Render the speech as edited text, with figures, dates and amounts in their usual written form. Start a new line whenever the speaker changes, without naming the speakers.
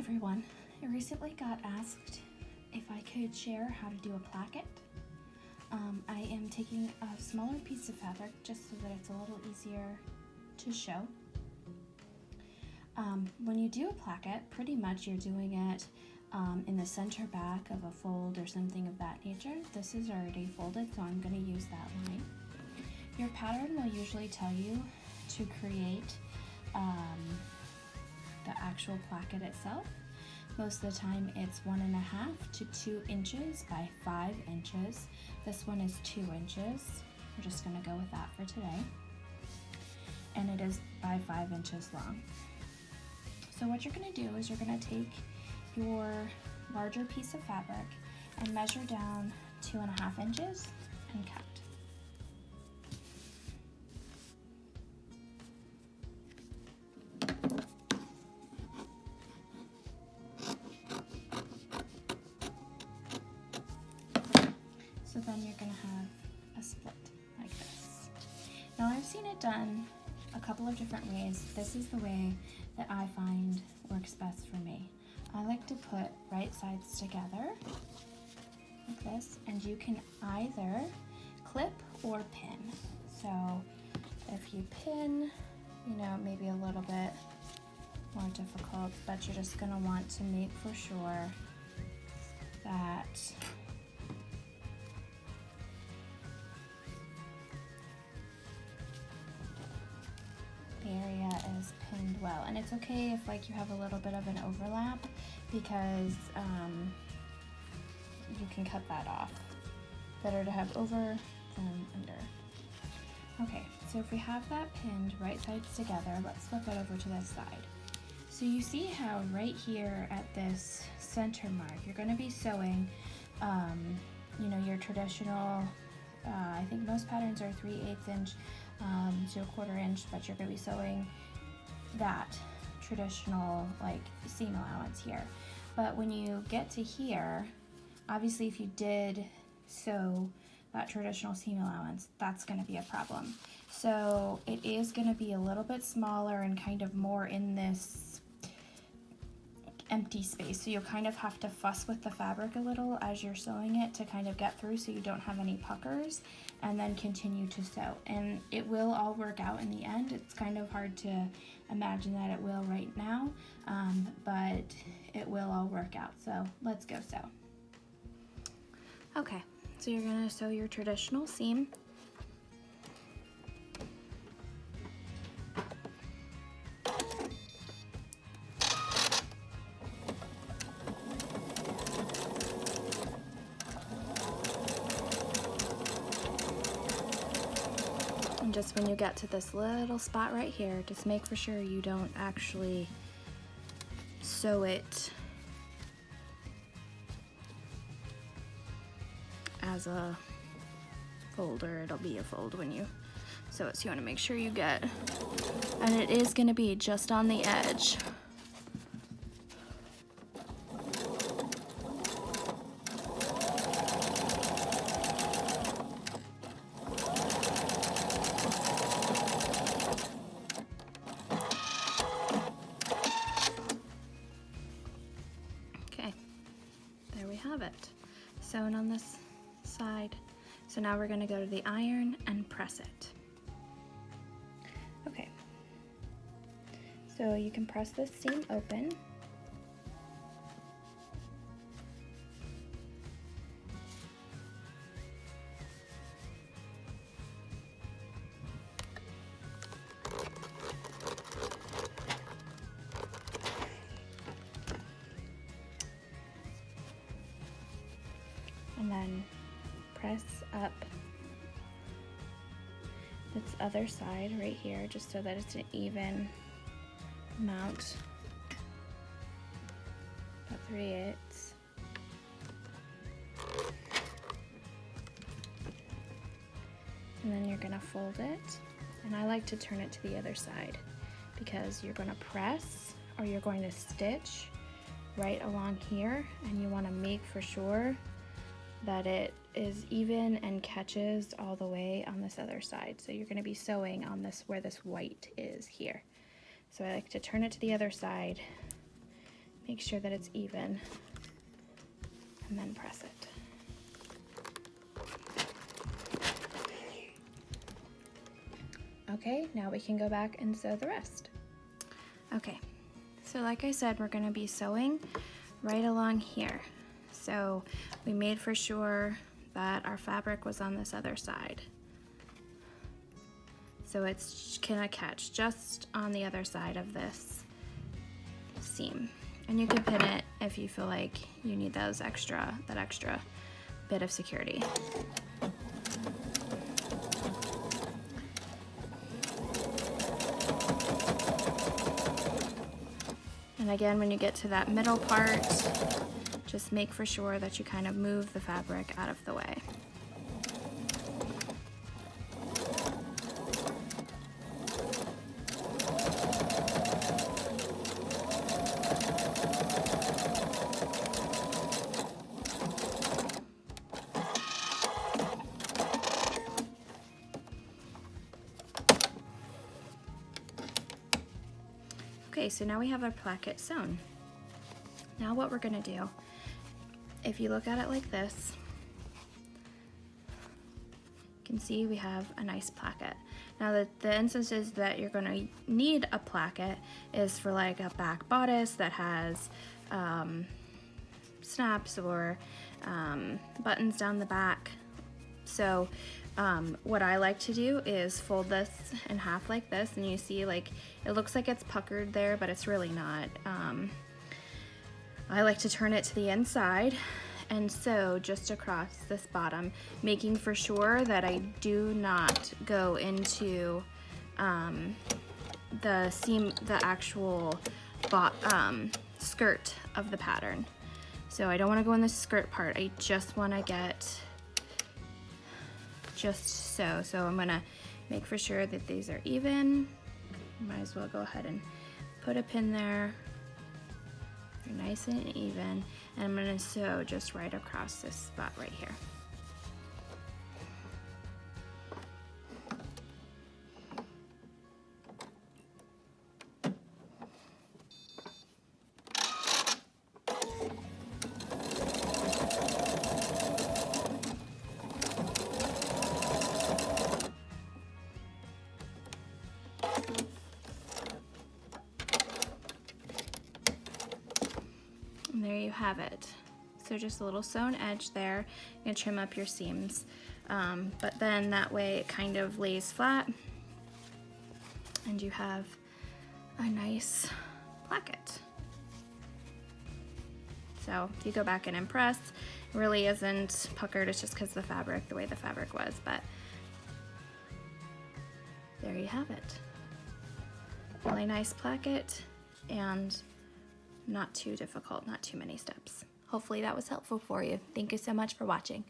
everyone. I recently got asked if I could share how to do a placket. I am taking a smaller piece of fabric just so that it's a little easier to show. When you do a placket, pretty much you're doing it in the center back of a fold or something of that nature. This is already folded, so I'm going to use that line. Your pattern will usually tell you to create the actual placket itself. Most of the time it's 1.5 to 2 inches by 5 inches. This one is 2 inches. We're just going to go with that for today. And it is by 5 inches long. So what you're going to do is you're going to take your larger piece of fabric and measure down 2.5 inches and cut. So then you're going to have a split like this. Now I've seen it done a couple of different ways. This is the way that I find works best for me. I like to put right sides together like this, and you can either clip or pin. So if you pin, maybe a little bit more difficult, but you're just going to want to make for sure that the area is pinned well. And it's okay if you have a little bit of an overlap, because you can cut that off. Better to have over than under. Okay, so if we have that pinned right sides together, let's flip it over to this side. So you see how right here at this center mark, you're going to be sewing, your traditional, I think most patterns are 3/8 inch to 1/4 inch, but you're going to be sewing that traditional seam allowance here. But when you get to here, obviously if you did sew that traditional seam allowance, that's going to be a problem. So it is going to be a little bit smaller and kind of more in this empty space. So you'll kind of have to fuss with the fabric a little as you're sewing it to kind of get through so you don't have any puckers, and then continue to sew. And it will all work out in the end. It's kind of hard to imagine that it will right now, but it will all work out. So let's go sew. Okay, so you're going to sew your traditional seam. And just when you get to this little spot right here, just make for sure you don't actually sew it as a fold, or it'll be a fold when you sew it. So you want to make sure you get, and it is going to be just on the edge. Okay, there we have it, sewn on this side. So now we're going to go to the iron and press it. Okay, so you can press this seam open. And then press up this other side right here, just so that it's an even amount, about 3/8. And then you're gonna fold it, and I like to turn it to the other side because you're gonna press, or you're going to stitch right along here, and you wanna make for sure that it is even and catches all the way on this other side. So you're going to be sewing on this where this white is here. So I like to turn it to the other side, Make sure that it's even, and then press it. Okay, now we can go back and sew the rest. Okay, so like I said, we're gonna be sewing right along here. So we made for sure that our fabric was on this other side. So it's gonna catch just on the other side of this seam. And you can pin it if you feel like you need that extra bit of security. And again, when you get to that middle part, just make for sure that you kind of move the fabric out of the way. Okay, so now we have our placket sewn. Now what we're gonna do, if you look at it like this, you can see we have a nice placket. Now the instances that you're gonna need a placket is for like a back bodice that has snaps or buttons down the back. So what I like to do is fold this in half like this, and you see like it looks like it's puckered there, but it's really not. I like to turn it to the inside and sew just across this bottom, making for sure that I do not go into the seam, the actual skirt of the pattern. So I don't want to go in the skirt part, I just want to get just so. So I'm gonna make for sure that these are even. Might as well go ahead and put a pin there. They're nice and even. And I'm gonna sew just right across this spot right here. And there you have it. So just a little sewn edge there. You can trim up your seams. But then that way it kind of lays flat and you have a nice placket. So if you go back and impress, it really isn't puckered, it's just because the fabric, the way the fabric was, but there you have it. Really nice placket and not too difficult, not too many steps. Hopefully that was helpful for you. Thank you so much for watching.